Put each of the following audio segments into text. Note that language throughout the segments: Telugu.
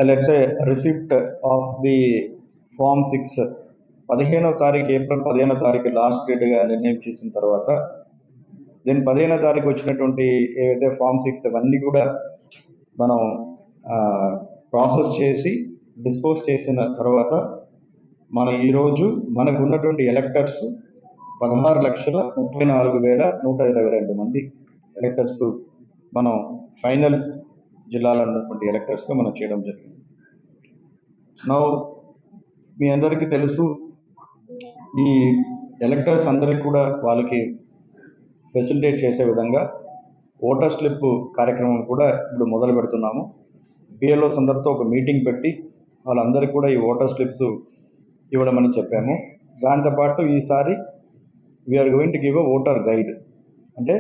let's say receipt of the form 6 15వ తారీఖు ఏప్రిల్ 15వ తారీఖు లాస్ట్ డేట్గా నిర్ణయం చేసిన తర్వాత దెన్ 15వ తారీఖు వచ్చినటువంటి ఏవైతే ఫామ్ 6 అవన్నీ కూడా మనం ప్రాసెస్ చేసి డిస్పోజ్ చేసిన తర్వాత మన ఈరోజు మనకు ఉన్నటువంటి ఎలక్టర్స్ 16,34,122 మంది ఎలక్టర్స్ మనం ఫైనల్ జిల్లాలో ఉన్నటువంటి ఎలక్టర్స్గా మనం చేయడం జరిగింది. నా మీ అందరికీ తెలుసు, ఈ ఎలక్టర్స్ అందరికీ కూడా వాళ్ళకి ఫెసిలిటేట్ చేసే విధంగా ఓటర్ స్లిప్ కార్యక్రమం కూడా ఇప్పుడు మొదలు పెడుతున్నాము. బిఎల్ఓస్ అందరితో ఒక మీటింగ్ పెట్టి వాళ్ళందరికీ కూడా ఈ ఓటర్ స్లిప్స్ ఇవ్వడమని చెప్పాము. దాంతోపాటు ఈసారి we are going to give a voter guide, అంటే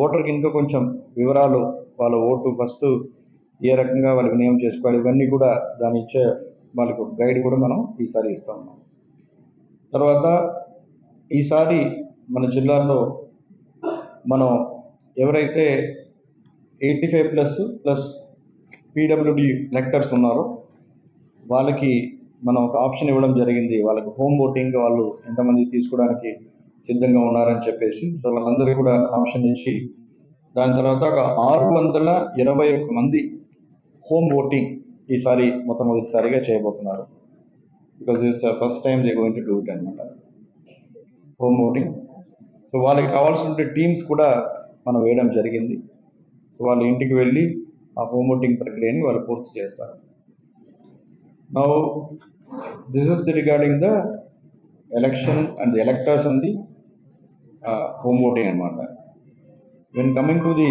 ఓటర్కి ఇంకా కొంచెం వివరాలు, వాళ్ళ ఓటు ఫస్ట్ ఏ రకంగా వాళ్ళు వినియోగం చేసుకోవాలి, ఇవన్నీ కూడా దాని ఇచ్చే వాళ్ళకు గైడ్ కూడా మనం ఈసారి ఇస్తా ఉన్నాం. తర్వాత ఈసారి మన జిల్లాలో మనం ఎవరైతే 85+ పీడబ్ల్యూడి ఎలక్టర్స్ ఉన్నారో వాళ్ళకి మనం ఒక ఆప్షన్ ఇవ్వడం జరిగింది. వాళ్ళకి హోమ్ ఓటింగ్ వాళ్ళు ఎంతమంది తీసుకోవడానికి సిద్ధంగా ఉన్నారని చెప్పేసి సో వాళ్ళందరికీ కూడా ఆప్షన్ ఇచ్చి దాని తర్వాత ఒక 621 మంది హోమ్ ఓటింగ్ ఈసారి మొట్టమొదటిసారిగా చేయబోతున్నారు. Because it's first time they going to do it అనమాట, హోమ్ ఓటింగ్. సో వాళ్ళకి కావాల్సిన టీమ్స్ కూడా మనం వేయడం జరిగింది. సో వాళ్ళ ఇంటికి వెళ్ళి ఆ హోమ్ ఓటింగ్ ప్రక్రియని వాళ్ళు పూర్తి చేస్తారు. Now this is the regarding the election and the electors and the home voting అనమాట. When coming to the